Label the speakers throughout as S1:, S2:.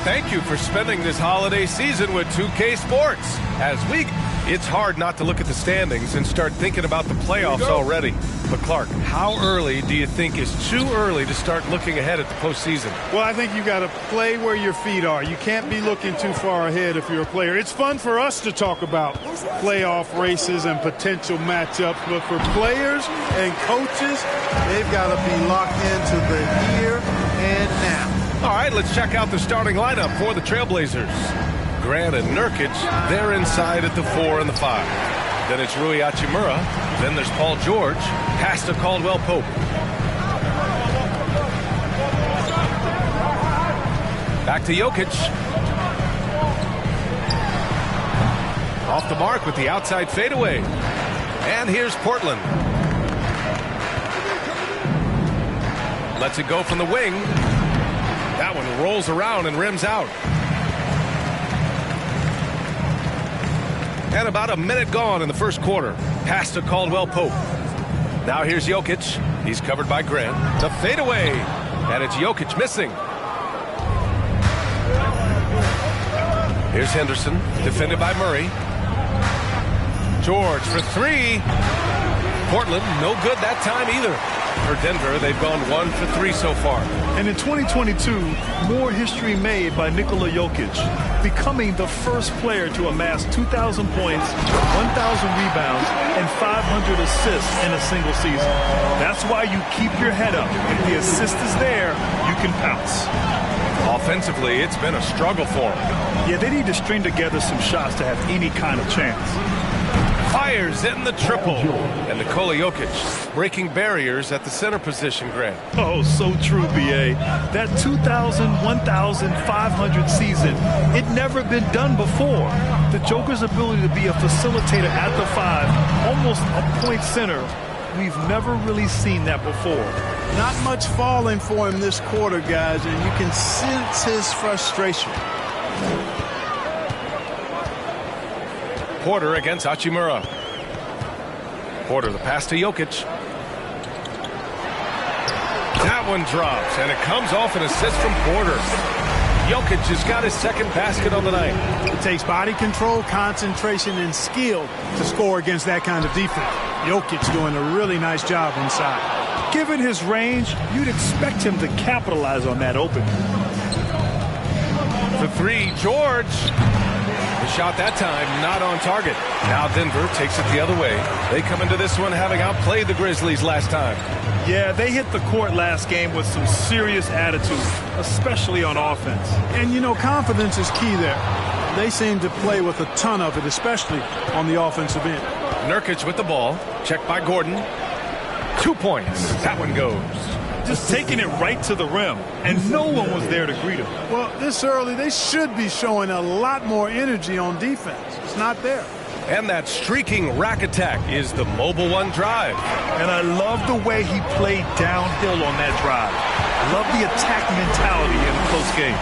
S1: thank you for spending this holiday season with 2K Sports. It's hard not to look at the standings and start thinking about the playoffs already. But Clark, how early do you think is too early to start looking ahead at the postseason?
S2: Well, I think you got to play where your feet are. You can't be looking too far ahead if you're a player. It's fun for us to talk about playoff races and potential matchups, but for players and coaches, they've got to be locked into the here and now.
S1: All right, let's check out the starting lineup for the Trailblazers. Grant and Nurkic, they're inside at the 4 and the 5. Then it's Rui Hachimura. Then there's Paul George. Pass to Caldwell Pope. Back to Jokic. Off the mark with the outside fadeaway. And here's Portland. Lets it go from the wing. That one rolls around and rims out. And about a minute gone in the first quarter. Pass to Caldwell Pope. Now here's Jokic. He's covered by Grant. The fadeaway. And it's Jokic missing. Here's Henderson. Defended by Murray. George for 3. Portland, no good that time either. For Denver, they've gone 1 for 3 so far.
S3: And in 2022, more history made by Nikola Jokic, becoming the first player to amass 2,000 points, 1,000 rebounds, and 500 assists in a single season. That's why you keep your head up. If the assist is there, you can pounce.
S1: Offensively, it's been a struggle for them.
S3: Yeah, they need to string together some shots to have any kind of chance.
S1: Fires in the triple. And Nikola Jokic breaking barriers at the center position, Grant.
S3: Oh, so true, B.A. That 2,000, 1,500 season, it never been done before. The Joker's ability to be a facilitator at the 5, almost a point center, we've never really seen that before.
S2: Not much falling for him this quarter, guys, and you can sense his frustration.
S1: Porter against Hachimura. Porter, the pass to Jokic. That one drops, and it comes off an assist from Porter. Jokic has got his second basket on the night.
S2: It takes body control, concentration, and skill to score against that kind of defense. Jokic doing a really nice job inside.
S3: Given his range, you'd expect him to capitalize on that opening.
S1: For 3, George. The shot that time not on target. Now Denver takes it the other way. They come into this one having outplayed the Grizzlies last time.
S3: Yeah, they hit the court last game with some serious attitude, especially on offense.
S2: And, you know, confidence is key there. They seem to play with a ton of it, especially on the offensive end.
S1: Nurkic with the ball. Checked by Gordon. 2 points. That one goes.
S3: Just taking it right to the rim, and no one was there to greet him.
S2: Well, this early, they should be showing a lot more energy on defense. It's not there.
S1: And that streaking rack attack is the Mobile One drive.
S3: And I love the way he played downhill on that drive. I love the attack mentality in a close game.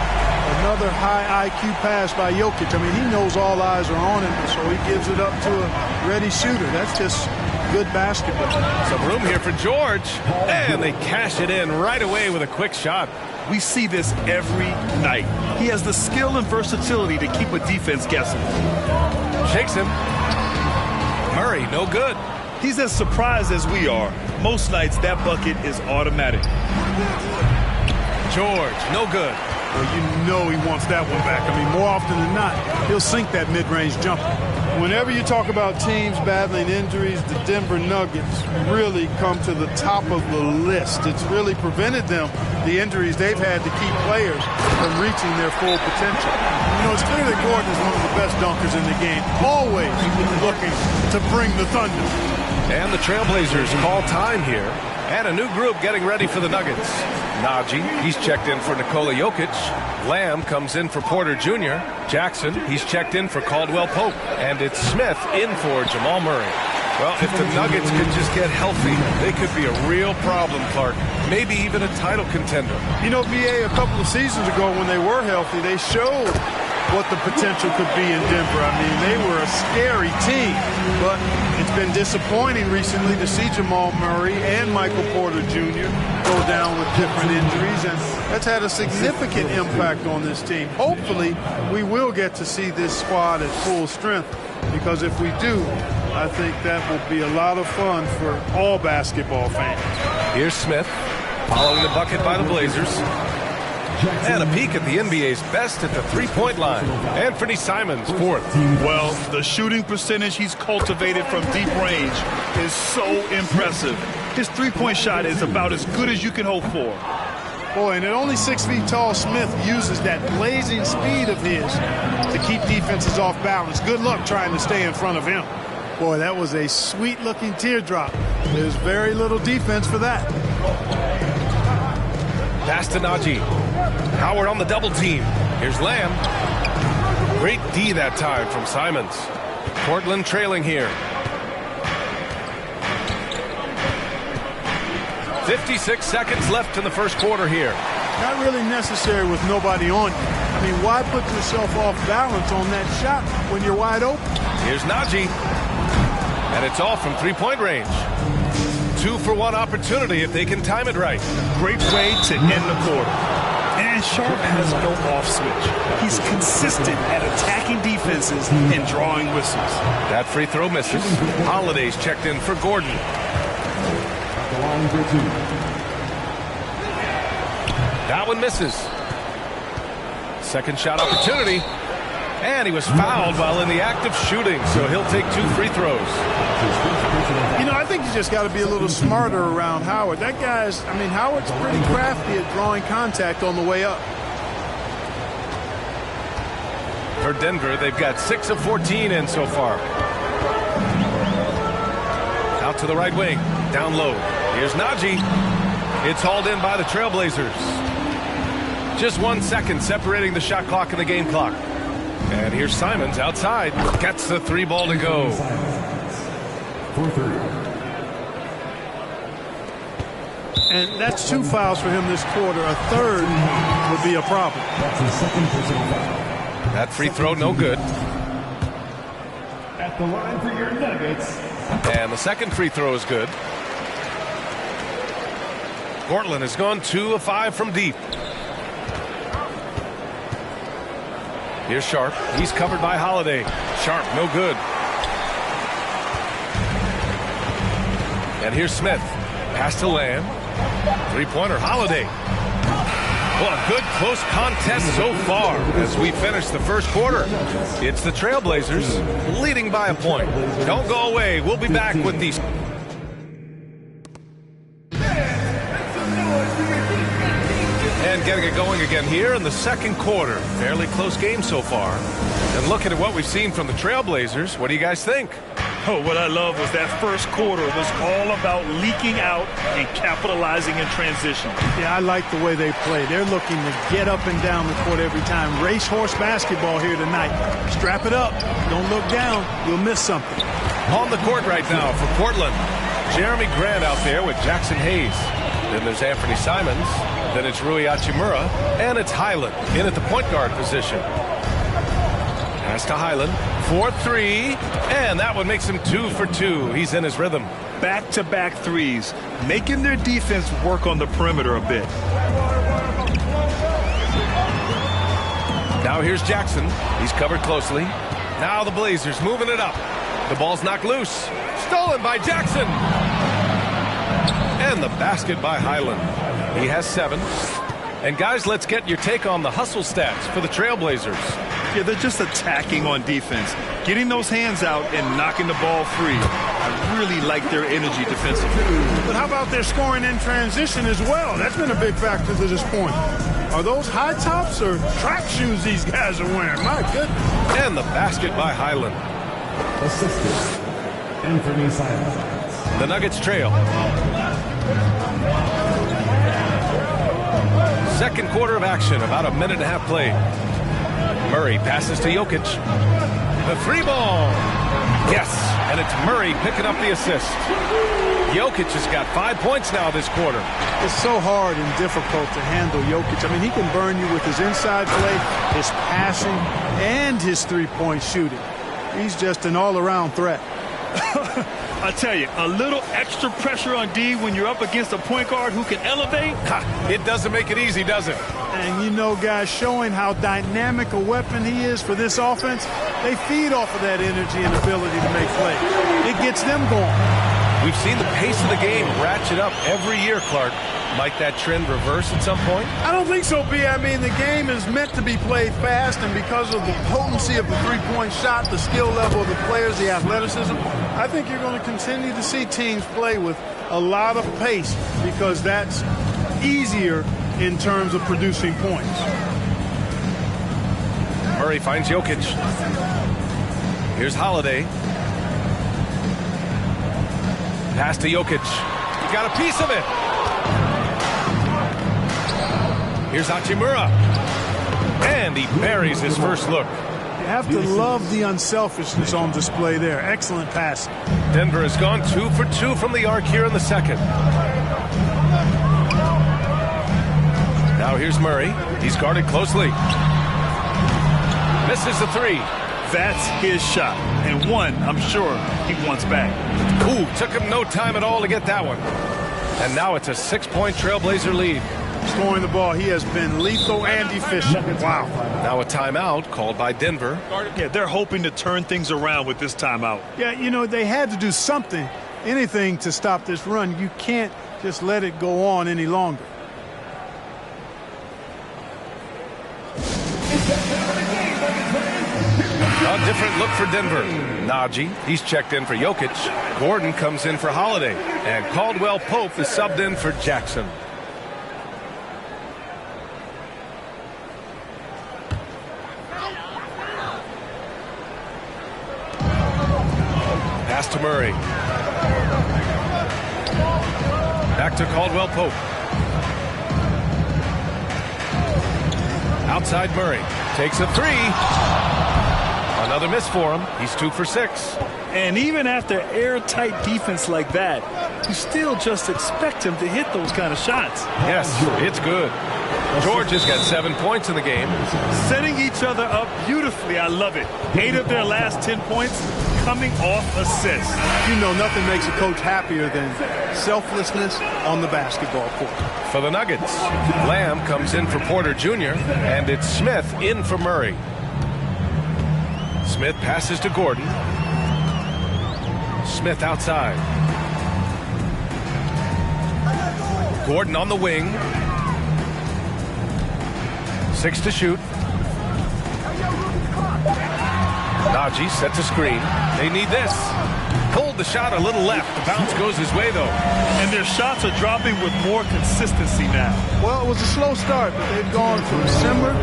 S2: Another high IQ pass by Jokic. I mean, he knows all eyes are on him, so he gives it up to a ready shooter. That's just good basketball.
S1: Some room here for George. And they cash it in right away with a quick shot.
S3: We see this every night. He has the skill and versatility to keep a defense guessing.
S1: Shakes him. Murray, no good.
S3: He's as surprised as we are. Most nights, that bucket is automatic.
S1: George, no good.
S2: Well, you know he wants that one back. I mean, more often than not, he'll sink that mid-range jumper. Whenever you talk about teams battling injuries, the Denver Nuggets really come to the top of the list. It's really prevented them, the injuries they've had, to keep players from reaching their full potential. You know, it's clear that Gordon is one of the best dunkers in the game, always looking to bring the thunder.
S1: And the Trailblazers call time here. And a new group getting ready for the Nuggets. Najee, he's checked in for Nikola Jokic. Lamb comes in for Porter Jr. Jackson, he's checked in for Caldwell Pope. And it's Smith in for Jamal Murray. Well, if the Nuggets could just get healthy, they could be a real problem, Clark. Maybe even a title contender.
S2: You know, BA, a couple of seasons ago when they were healthy, they showed what the potential could be in Denver. I mean, they were a scary team, but it's been disappointing recently to see Jamal Murray and Michael Porter Jr. go down with different injuries, and that's had a significant impact on this team. Hopefully, we will get to see this squad at full strength, because if we do, I think that will be a lot of fun for all basketball fans.
S1: Here's Smith, following the bucket by the Blazers. And a peek at the NBA's best at the three-point line. Anthony Simons, fourth.
S3: Well, the shooting percentage he's cultivated from deep range is so impressive. His three-point shot is about as good as you can hope for.
S2: Boy, and at only 6 feet tall, Smith uses that blazing speed of his to keep defenses off balance. Good luck trying to stay in front of him. Boy, that was a sweet-looking teardrop. There's very little defense for that.
S1: Pass to Najee. Howard on the double team. Here's Lamb. Great D that time from Simons. Portland trailing here. 56 seconds left in the first quarter here.
S2: Not really necessary with nobody on you. I mean, why put yourself off balance on that shot when you're wide open?
S1: Here's Najee. And it's off from three-point range. 2-for-1 opportunity if they can time it right.
S3: Great way to end the quarter. And Sharp has no off switch. He's consistent at attacking defenses and drawing whistles.
S1: That free throw misses. Holiday's checked in for Gordon. That one misses. Second shot opportunity. And he was fouled while in the act of shooting, so he'll take 2 free throws.
S2: You know, I think you just got to be a little smarter around Howard. That guy's, I mean, Howard's pretty crafty at drawing contact on the way up.
S1: For Denver, they've got 6 of 14 in so far. Out to the right wing, down low. Here's Najee. It's hauled in by the Trailblazers. Just 1 second separating the shot clock and the game clock. And here's Simons outside. Gets the 3 ball to go.
S2: And that's 2 fouls for him this quarter. A third would be a problem.
S1: That free throw no good.
S4: At the line for your Nuggets.
S1: And the second free throw is good. Portland has gone 2 of 5 from deep. Here's Sharp. He's covered by Holiday. Sharp, no good. And here's Smith. Pass to Lamb. Three-pointer, Holiday. Well, a good close contest so far as we finish the first quarter. It's the Trailblazers leading by a point. Don't go away. We'll be back with these. And getting it going again here in the second quarter. Fairly close game so far. And looking at what we've seen from the Trailblazers, what do you guys think?
S3: Oh, what I love was that first quarter was all about leaking out and capitalizing in transition.
S2: Yeah, I like the way they play. They're looking to get up and down the court every time. Racehorse basketball here tonight. Strap it up. Don't look down. You'll miss something.
S1: On the court right now for Portland. Jeremy Grant out there with Jackson Hayes. Then there's Anthony Simons. Then it's Rui Hachimura. And it's Highland in at the point guard position. Pass to Highland. 4-3. And that one makes him 2 for 2. He's in his rhythm.
S3: Back-to-back threes, making their defense work on the perimeter a bit.
S1: Now here's Jackson. He's covered closely. Now the Blazers moving it up. The ball's knocked loose. Stolen by Jackson. And the basket by Highland. He has 7. And guys, let's get your take on the hustle stats for the Trailblazers.
S3: Yeah, they're just attacking on defense, getting those hands out and knocking the ball free. I really like their energy defensively.
S2: But how about their scoring in transition as well? That's been a big factor to this point. Are those high tops or track shoes these guys are wearing? My goodness.
S1: And the basket by Highland.
S4: Assistant, Anthony Simons.
S1: The Nuggets trail. Second quarter of action, about a minute and a half played. Murray passes to Jokic. The 3 ball. Yes, and it's Murray picking up the assist. Jokic has got 5 points now this quarter.
S2: It's so hard and difficult to handle Jokic. I mean, he can burn you with his inside play, his passing, and his three-point shooting. He's just an all-around threat.
S3: I tell you, a little extra pressure on D when you're up against a point guard who can elevate.
S1: It doesn't make it easy, does it?
S2: And you know, guys, showing how dynamic a weapon he is for this offense, they feed off of that energy and ability to make plays. It gets them going.
S1: We've seen the pace of the game ratchet up every year, Clark. Might that trend reverse at some point?
S2: I don't think so, B. I mean, the game is meant to be played fast, and because of the potency of the three-point shot, the skill level of the players, the athleticism, I think you're going to continue to see teams play with a lot of pace because that's easier in terms of producing points.
S1: Murray finds Jokic. Here's Holiday. Pass to Jokic. He got a piece of it. Here's Hachimura. And he buries his first look.
S2: You have to love the unselfishness on display there. Excellent pass.
S1: Denver has gone 2 for 2 from the arc here in the second. Now here's Murray. He's guarded closely. Misses the three.
S3: That's his shot, and one I'm sure he wants back.
S1: Ooh, took him no time at all to get that one. And now it's a 6-point Trailblazer lead.
S2: Scoring the ball, he has been lethal and efficient. Wow.
S1: Now a timeout called by Denver.
S3: Yeah, they're hoping to turn things around with this timeout.
S2: Yeah, you know, they had to do something, anything to stop this run. You can't just let it go on any longer.
S1: A different look for Denver. Najee, he's checked in for Jokic. Gordon comes in for Holiday. And Caldwell Pope is subbed in for Jackson. Pass to Murray. Back to Caldwell Pope. Outside Murray. Takes a three. Another miss for him. He's 2 for 6.
S3: And even after airtight defense like that, you still just expect him to hit those kind of shots.
S1: Yes, it's good. George has got 7 points in the game.
S3: Setting each other up beautifully. I love it. 8 of their last 10 points coming off assists.
S2: You know, nothing makes a coach happier than selflessness on the basketball court.
S1: For the Nuggets, Lamb comes in for Porter Jr., and it's Smith in for Murray. Smith passes to Gordon. Smith outside. Gordon on the wing. 6 to shoot. Najee sets a screen. They need this. Pulled the shot a little left. The bounce goes his way, though.
S3: And their shots are dropping with more consistency now.
S2: Well, it was a slow start, but they've gone from simmer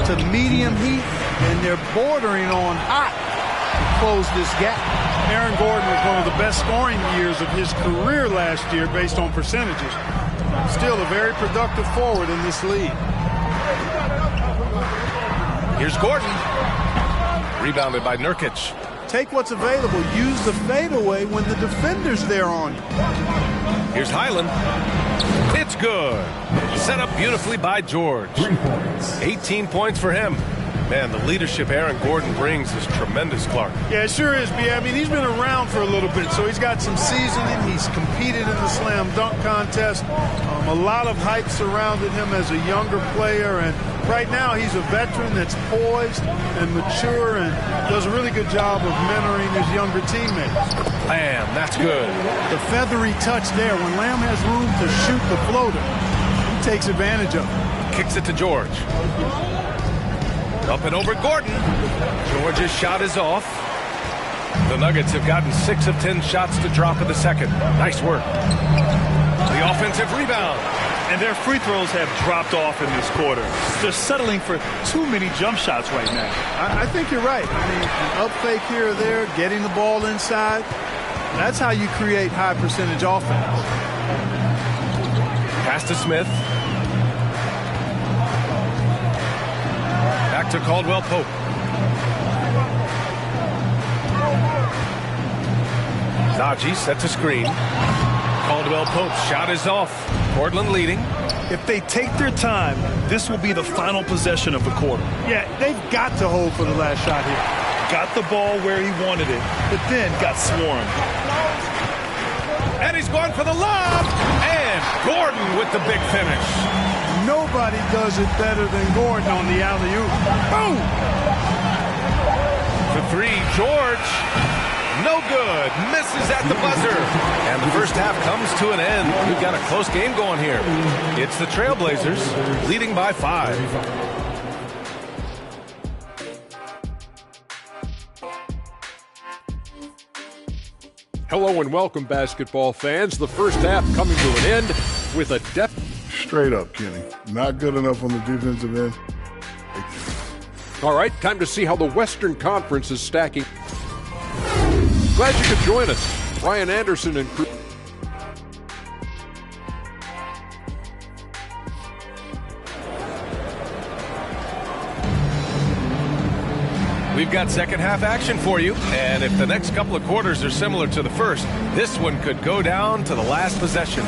S2: to medium heat, and they're bordering on hot to close this gap. Aaron Gordon was one of the best scoring years of his career last year based on percentages. Still a very productive forward in this league.
S1: Here's Gordon. Rebounded by Nurkic.
S2: Take what's available. Use the fadeaway when the defender's there on you.
S1: Here's Highland. It's good. Set up beautifully by George. 18 points for him. Man, the leadership Aaron Gordon brings is tremendous, Clark.
S2: Yeah, it sure is, B. I mean, he's been around for a little bit, so he's got some seasoning. He's competed in the slam dunk contest. A lot of hype surrounded him as a younger player, and right now he's a veteran that's poised and mature and does a really good job of mentoring his younger teammates.
S1: Lamb, that's good.
S2: The feathery touch there. When Lamb has room to shoot the floater, he takes advantage of it.
S1: Kicks it to George. Up and over Gordon. George's shot is off. The Nuggets have gotten 6 of 10 shots to drop in the second. Nice work. The offensive rebound.
S3: And their free throws have dropped off in this quarter. They're settling for too many jump shots right now.
S2: I think you're right. I mean, an up fake here or there, getting the ball inside. That's how you create high percentage offense.
S1: Pass to Smith. Back to Caldwell Pope. Najee sets a screen. Caldwell Pope's shot is off. Portland leading.
S3: If they take their time, this will be the final possession of the quarter.
S2: Yeah, they've got to hold for the last shot here.
S3: got the ball where he wanted it, but then got swarmed.
S1: And he's going for the lob. And Gordon with the big finish.
S2: Nobody does it better than Gordon on the alley-oop. Boom!
S1: For three, George. No good. Misses at the buzzer. And the first half comes to an end. We've got a close game going here. It's the Trailblazers leading by 5.
S5: Hello and welcome, basketball fans. The first half coming to an end with a
S6: Straight up, Kenny. Not good enough on the defensive end.
S5: All right, time to see how the Western Conference is stacking. Glad you could join us. Ryan Anderson and crew.
S1: We've got second half action for you, and if the next couple of quarters are similar to the first, this one could go down to the last possession.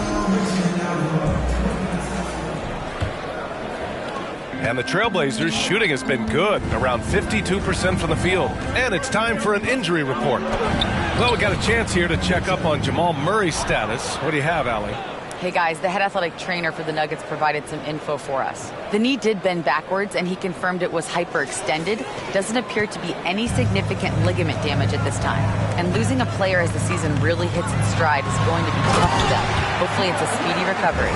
S1: And the Trailblazers shooting has been good, around 52% from the field. And it's time for an injury report. Well, we got a chance here to check up on Jamal Murray's status. What do you have, Allie?
S7: Hey guys, the head athletic trainer for the Nuggets provided some info for us. The knee did bend backwards and he confirmed it was hyperextended. Doesn't appear to be any significant ligament damage at this time. And losing a player as the season really hits its stride is going to be tough for them. Hopefully it's a speedy recovery.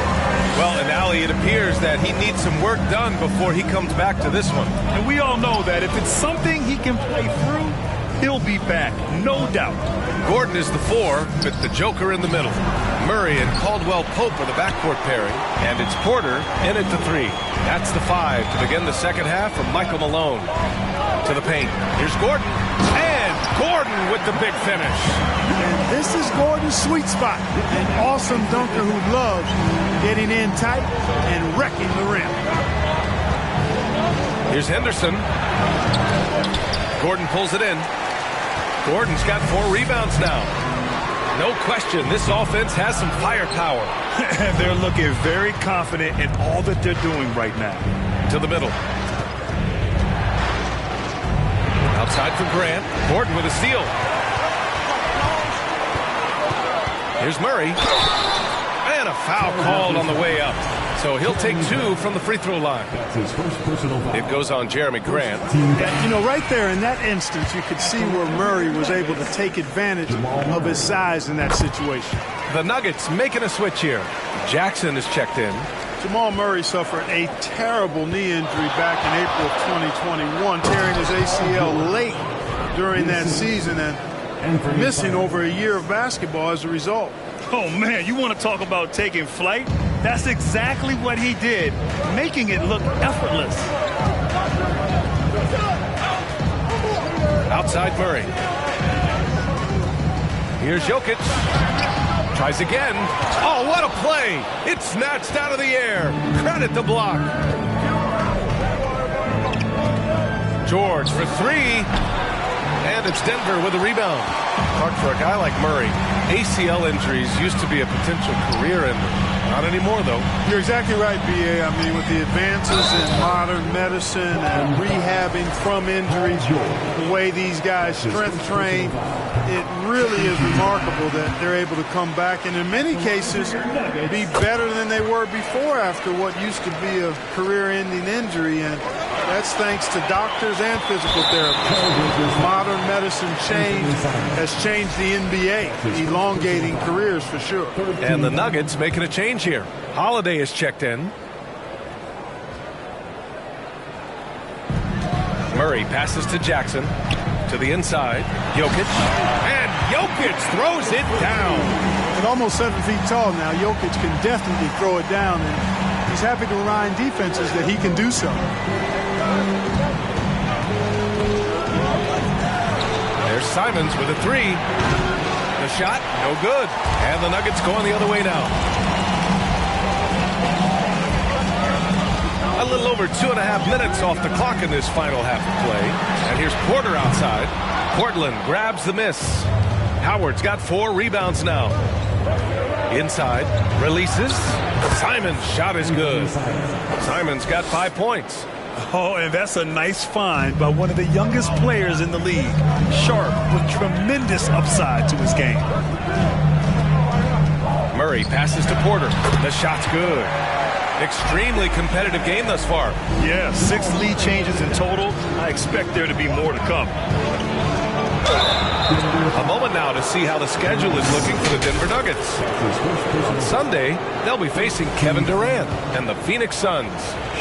S1: Well, and Allie, it appears that he needs some work done before he comes back to this one.
S3: And we all know that if it's something he can play through, he'll be back, no doubt.
S1: Gordon is the 4, with the Joker in the middle. Murray and Caldwell Pope are the backcourt pairing, and it's Porter in at the 3. That's the 5 to begin the second half from Michael Malone. To the paint. Here's Gordon, and Gordon with the big finish.
S2: And this is Gordon's sweet spot. An awesome dunker who loves getting in tight and wrecking the rim.
S1: Here's Henderson. Gordon pulls it in. Gordon's got 4 rebounds now. No question, this offense has some firepower.
S3: And they're looking very confident in all that they're doing right now.
S1: To the middle. Outside for Grant. Gordon with a steal. Here's Murray. And a foul called on the way up. So he'll take 2 from the free throw line. It goes on Jeremy Grant.
S2: Yeah, you know, right there in that instance, you could see where Murray was able to take advantage of his size in that situation.
S1: The Nuggets making a switch here. Jackson is checked in.
S2: Jamal Murray suffered a terrible knee injury back in April of 2021, tearing his ACL late during that season and missing over a year of basketball as a result.
S3: Oh, man, you want to talk about taking flight? That's exactly what he did, making it look effortless.
S1: Outside Murray. Here's Jokic. Tries again. Oh, what a play. It's snatched out of the air. Credit the block. George for 3. And it's Denver with a rebound. Hard for a guy like Murray. ACL injuries used to be a potential career ender. Not anymore, though.
S2: You're exactly right, B.A. I mean, with the advances in modern medicine and rehabbing from injuries, the way these guys strength train, it really is remarkable that they're able to come back and in many cases be better than they were before after what used to be a career-ending injury. And that's thanks to doctors and physical therapists. Modern medicine has changed the NBA, elongating careers for sure.
S1: And the Nuggets making a change here. Holiday is checked in. Murray passes to Jackson. To the inside. Jokic. And Jokic throws it down.
S2: At almost 7 feet tall now, Jokic can definitely throw it down. And he's happy to remind defenses that he can do so.
S1: There's Simons with a 3. The shot, no good. And the Nuggets going the other way now. A little over 2.5 minutes off the clock in this final half of play. And here's Porter outside. Portland grabs the miss. Howard's got 4 rebounds now. Inside, releases. Simon's shot is good. Simon's got 5 points.
S3: Oh, and that's a nice find by one of the youngest players in the league. Sharp with tremendous upside to his game.
S1: Murray passes to Porter. The shot's good. Extremely competitive game thus far.
S3: Yeah, 6 lead changes in total. I expect there to be more to come.
S1: A moment now to see how the schedule is looking for the Denver Nuggets. On Sunday, they'll be facing Kevin Durant and the Phoenix Suns.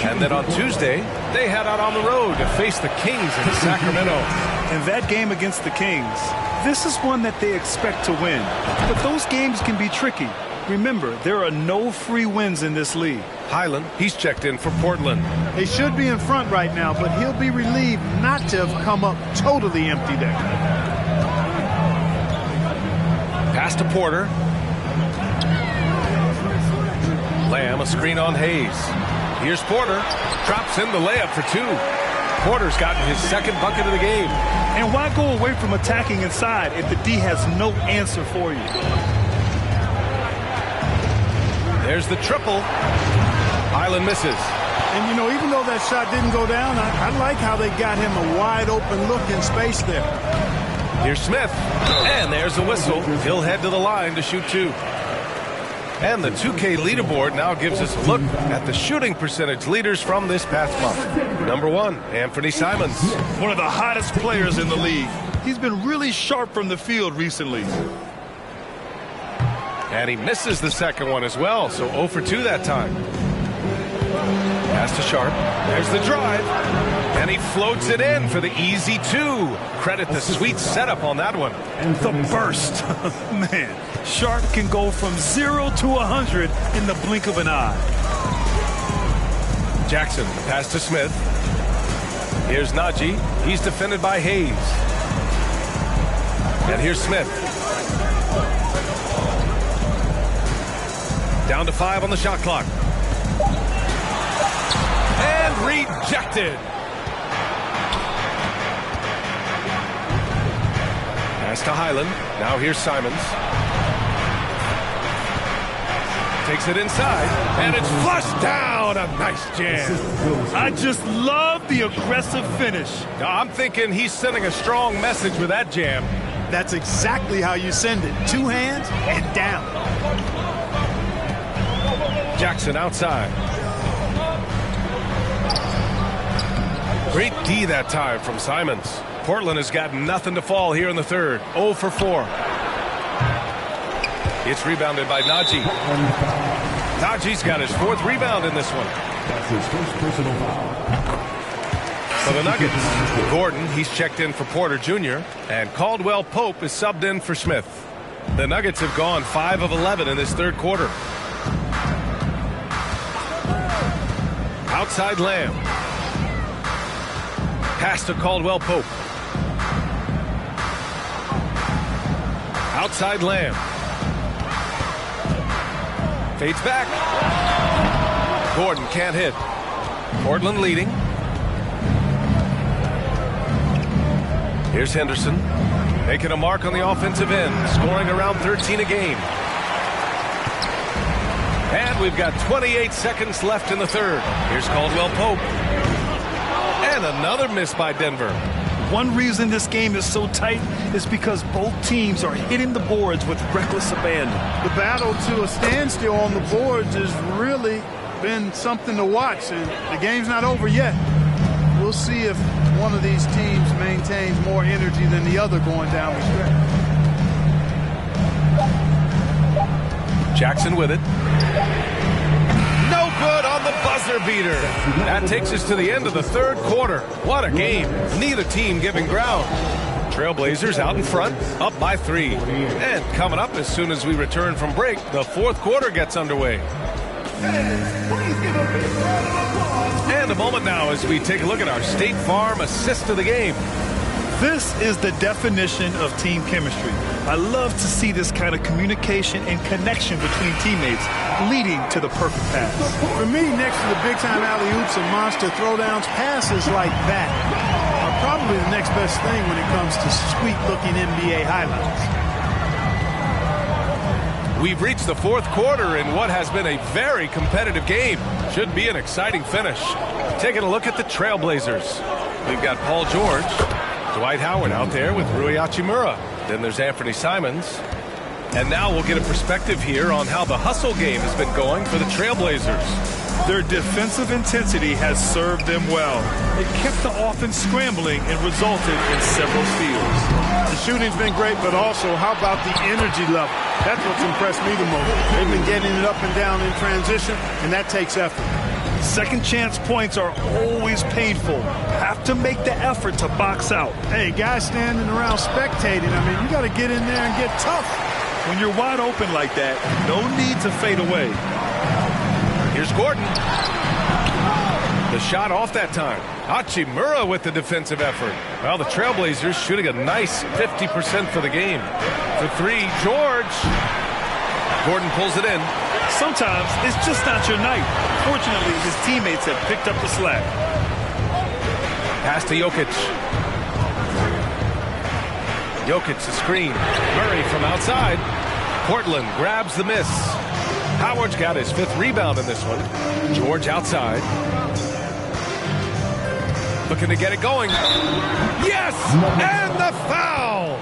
S1: And then on Tuesday, they head out on the road to face the Kings in Sacramento.
S3: And that game against the Kings, this is one that they expect to win. But those games can be tricky. Remember, there are no free wins in this league.
S1: Highland, he's checked in for Portland.
S2: They should be in front right now, but he'll be relieved not to have come up totally empty there.
S1: Pass to Porter. Lamb, a screen on Hayes. Here's Porter. Drops in the layup for 2. Porter's gotten his second bucket of the game.
S3: And why go away from attacking inside if the D has no answer for you?
S1: There's the triple. Highland misses.
S2: And, you know, even though that shot didn't go down, I like how they got him a wide open look in space there.
S1: Here's Smith. And there's the whistle. He'll head to the line to shoot 2. And the 2K leaderboard now gives us a look at the shooting percentage leaders from this past month. Number 1, Anthony Simons.
S3: One of the hottest players in the league. He's been really sharp from the field recently.
S1: And he misses the second one as well, so 0 for 2 that time. Pass to Sharp. There's the drive. And he floats it in for the easy 2. Credit the sweet setup on that one.
S3: The burst. Man, Sharp can go from 0 to 100 in the blink of an eye.
S1: Jackson, pass to Smith. Here's Najee. He's defended by Hayes. And here's Smith. Down to 5 on the shot clock. And rejected. Pass to Highland. Now here's Simons. Takes it inside. And it's flushed down. A nice jam.
S3: I just love the aggressive finish.
S1: Now, I'm thinking he's sending a strong message with that jam.
S2: That's exactly how you send it. 2 hands and down.
S1: Jackson outside. Great D that time from Simons. Portland has got nothing to fall here in the third. 0 for 4. It's rebounded by Najee. Najee's got his 4th rebound in this one.
S4: That's his first personal foul.
S1: For the Nuggets, Gordon, he's checked in for Porter Jr. And Caldwell Pope is subbed in for Smith. The Nuggets have gone 5 of 11 in this third quarter. Outside Lamb. Pass to Caldwell Pope. Outside Lamb. Fades back. Gordon can't hit. Portland leading. Here's Henderson. Making a mark on the offensive end. Scoring around 13 a game. And we've got 28 seconds left in the third. Here's Caldwell Pope. And another miss by Denver.
S3: One reason this game is so tight is because both teams are hitting the boards with reckless abandon.
S2: The battle to a standstill on the boards has really been something to watch, and the game's not over yet. We'll see if one of these teams maintains more energy than the other going down the stretch.
S1: Jackson with it. No good on the buzzer beater. That takes us to the end of the third quarter. What a game. Neither team giving ground. Trailblazers out in front, up by 3. And coming up as soon as we return from break, the fourth quarter gets underway. And a moment now as we take a look at our State Farm assist of the game.
S3: This is the definition of team chemistry. I love to see this kind of communication and connection between teammates leading to the perfect pass.
S2: For me, next to the big-time alley-oops and monster throwdowns, passes like that are probably the next best thing when it comes to sweet-looking NBA highlights.
S1: We've reached the fourth quarter in what has been a very competitive game. Should be an exciting finish. Taking a look at the Trailblazers. We've got Paul George, Dwight Howard out there with Rui Hachimura. Then there's Anthony Simons. And now we'll get a perspective here on how the hustle game has been going for the Trailblazers.
S3: Their defensive intensity has served them well. It kept the offense scrambling and resulted in several steals.
S2: The shooting's been great, but also how about the energy level? That's what's impressed me the most. They've been getting it up and down in transition, and that takes effort.
S3: Second chance points are always painful. Have to make the effort to box out.
S2: Hey, guys standing around spectating, I mean, you got to get in there and get tough.
S3: When you're wide open like that, no need to fade away.
S1: Here's Gordon. The shot off that time. Hachimura with the defensive effort. Well, the Trailblazers shooting a nice 50% for the game. For three, George. Gordon pulls it in.
S3: Sometimes it's just not your night. Fortunately, his teammates have picked up the slack.
S1: Pass to Jokic. Jokic the screen. Murray from outside. Portland grabs the miss. Howard's got his 5th rebound in this one. George outside. Looking to get it going. Yes! And the foul!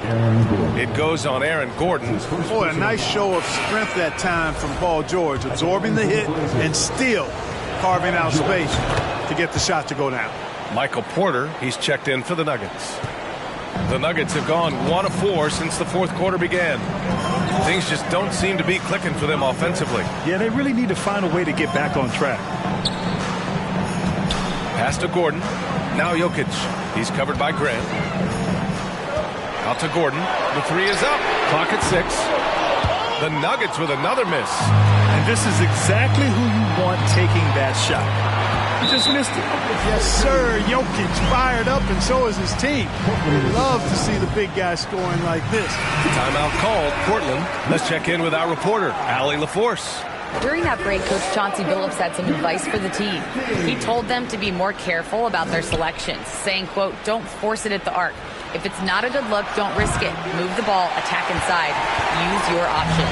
S1: It goes on Aaron Gordon.
S2: Boy, a nice show of strength that time from Paul George, absorbing the hit and still carving out space to get the shot to go down.
S1: Michael Porter, he's checked in for the Nuggets. The Nuggets have gone 1 of 4 since the fourth quarter began. Things just don't seem to be clicking for them offensively.
S3: Yeah, they really need to find a way to get back on track.
S1: Pass to Gordon. Now Jokic. He's covered by Grant. Out to Gordon. The 3 is up. Clock at 6. The Nuggets with another miss.
S3: And this is exactly who you want taking that shot. He just missed it.
S2: Yes, sir. Jokic fired up, and so is his team. Love to see the big guy scoring like this.
S1: Timeout called. Portland. Let's check in with our reporter, Allie LaForce.
S7: During that break, Coach Chauncey Billups had some advice for the team. He told them to be more careful about their selections, saying, quote, don't force it at the arc. If it's not a good look, don't risk it. Move the ball, attack inside. Use your options.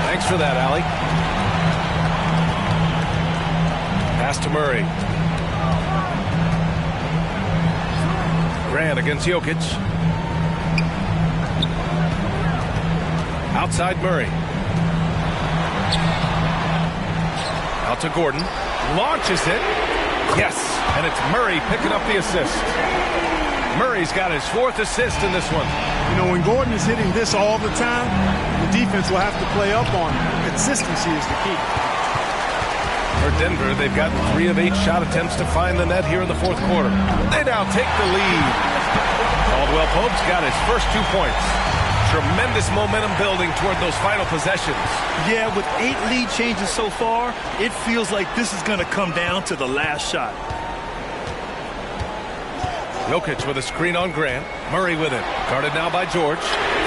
S1: Thanks for that, Allie. Pass to Murray. Grant against Jokic. Outside Murray. Out to Gordon. Launches it. Yes. And it's Murray picking up the assist. Murray's got his 4th assist in this one.
S2: You know, when Gordon is hitting this all the time, the defense will have to play up on it. Consistency is the key.
S1: For Denver, they've got 3 of 8 shot attempts to find the net here in the fourth quarter. They now take the lead. Caldwell Pope's got his first 2 points. Tremendous momentum building toward those final possessions.
S3: Yeah, with 8 lead changes so far, it feels like this is going to come down to the last shot.
S1: Jokic with a screen on Grant. Murray with it. Guarded now by George.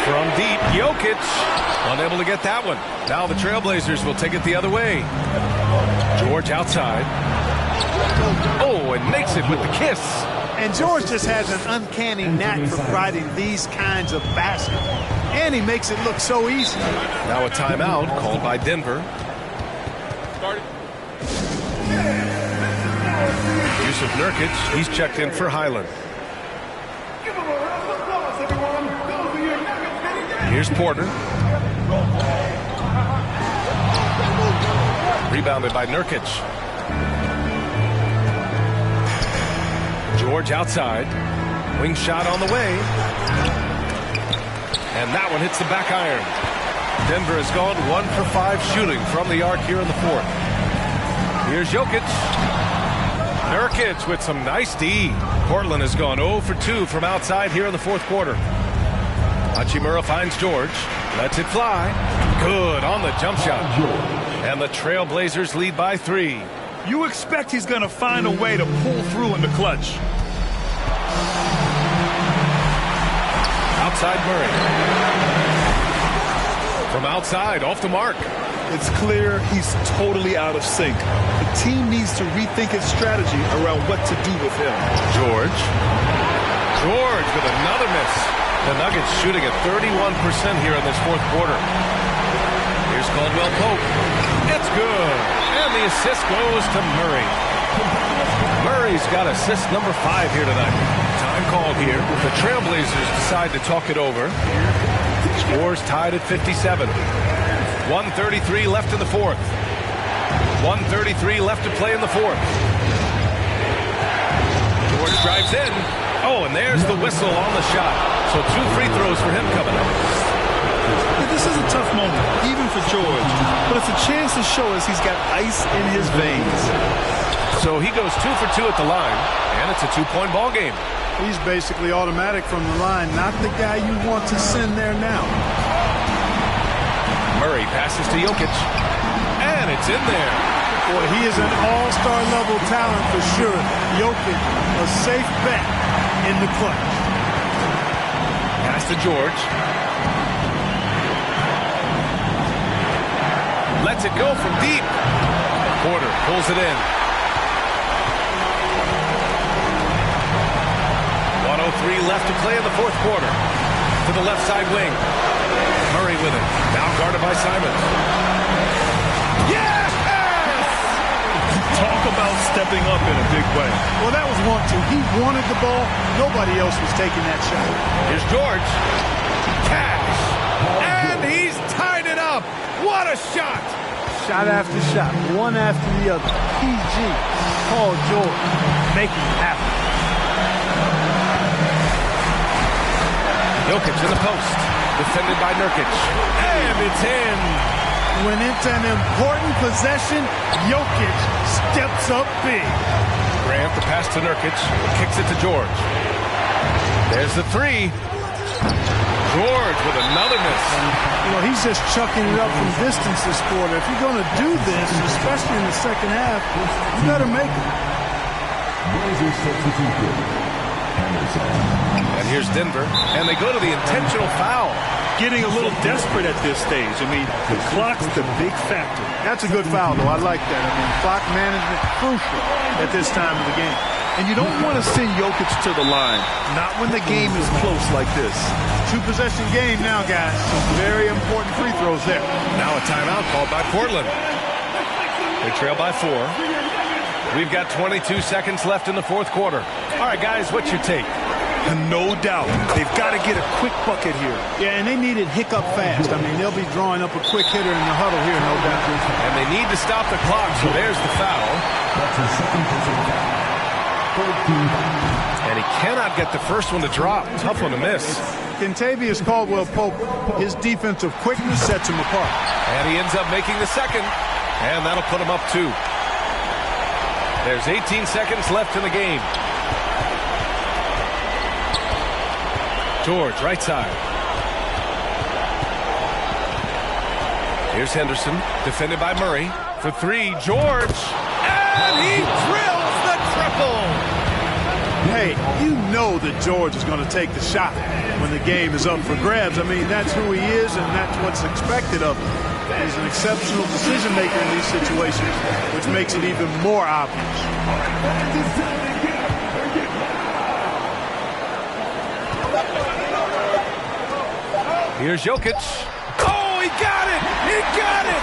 S1: From deep, Jokic. Unable to get that one. Now the Trailblazers will take it the other way. George outside. Oh, and makes it with the kiss.
S2: And George just has an uncanny knack for providing these kinds of baskets. And he makes it look so easy.
S1: Now a timeout called by Denver. Yusuf Nurkic, he's checked in for Highland. Here's Porter. Rebounded by Nurkic. George outside. Wing shot on the way. And that one hits the back iron. Denver has gone 1 for 5 shooting from the arc here in the fourth. Here's Jokic. Nurkic with some nice D. Portland has gone 0 for 2 from outside here in the fourth quarter. Hachimura finds George. Lets it fly. Good on the jump shot. And the Trailblazers lead by 3.
S3: You expect he's going to find a way to pull through in the clutch.
S1: Outside Murray. From outside, off the mark.
S3: It's clear he's totally out of sync. The team needs to rethink its strategy around what to do with him.
S1: George with another miss. The Nuggets shooting at 31% here in this fourth quarter. Here's Caldwell Pope. It's good. And the assist goes to Murray. Murray's got assist number 5 here tonight. Time called here. The Trailblazers decide to talk it over. Scores tied at 57. 1:33 left in the fourth. 1:33 left to play in the fourth. George drives in. Oh, and there's the whistle on the shot. So 2 free throws for him coming up.
S3: This is a tough moment, even for George. But it's a chance to show us he's got ice in his veins.
S1: So he goes 2 for 2 at the line, and it's a 2-point ball game.
S2: He's basically automatic from the line, not the guy you want to send there now.
S1: Murray passes to Jokic, and it's in there.
S2: Boy, he is an all-star level talent for sure. Jokic, a safe bet in the clutch.
S1: Pass to George. Lets it go from deep. Porter pulls it in. 1:03 left to play in the fourth quarter. To the left side wing. Murray with it. Now guarded by Simons. Yes!
S3: Talk about stepping up in a big way.
S2: Well, that was 1-2. He wanted the ball. Nobody else was taking that shot.
S1: Here's George. Cash. And he's tied it up. What a shot.
S2: Shot after shot, one after the other. PG, Paul George, making it happen.
S1: Jokic in the post. Defended by Nurkic. And it's in.
S2: When it's an important possession, Jokic steps up big.
S1: Grant the pass to Nurkic. Kicks it to George. There's the 3. George with another miss.
S2: You know, he's just chucking it up from distance this quarter. If you're going to do this, especially in the second half, you better make it.
S1: And here's Denver. And they go to the intentional foul.
S3: Getting a little desperate at this stage. I mean, the clock's the big factor.
S2: That's a good foul, though. I like that. I mean, clock management crucial at this time of the game.
S3: And you don't want to send Jokic to the line, not when the game is close like this.
S2: 2-possession game now, guys. Some very important free throws there.
S1: Now a timeout called by Portland. They trail by 4. We've got 22 seconds left in the fourth quarter. All right, guys, what's your take?
S3: No doubt. They've got to get a quick bucket here.
S2: Yeah, and they need it hiccup fast. I mean, they'll be drawing up a quick hitter in the huddle here, no doubt.
S1: And they need to stop the clock, so there's the foul.
S4: That's a second personal foul.
S1: And he cannot get the first one to drop. Tough one to miss.
S2: Kentavious Caldwell-Pope, his defensive quickness sets him apart.
S1: And he ends up making the second. And that'll put him up 2. There's 18 seconds left in the game. George, right side. Here's Henderson, defended by Murray. For 3, George. And he drills the triple.
S2: Hey, you know that George is going to take the shot when the game is up for grabs. I mean, that's who he is, and that's what's expected of him. He's an exceptional decision maker in these situations, which makes it even more obvious.
S1: Here's Jokic. Oh, he got it! He got it!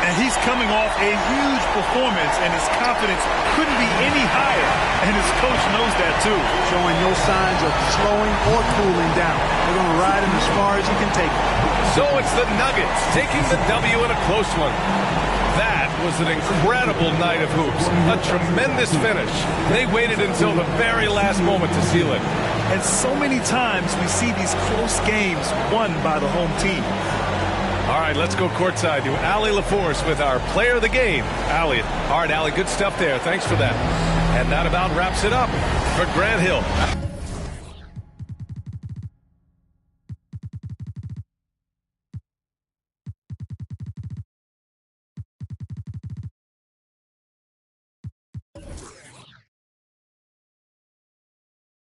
S3: And he's coming off a huge performance, and his confidence couldn't be any higher. And his coach knows that, too.
S2: Showing no signs of slowing or cooling down. They're going to ride him as far as he can take it.
S1: So it's the Nuggets taking the W in a close one. That was an incredible night of hoops. A tremendous finish. They waited until the very last moment to seal it.
S3: And so many times we see these close games won by the home team.
S1: All right, let's go courtside to Allie LaForce with our player of the game, Allie. All right, Allie, good stuff there. Thanks for that. And that about wraps it up for Grant Hill.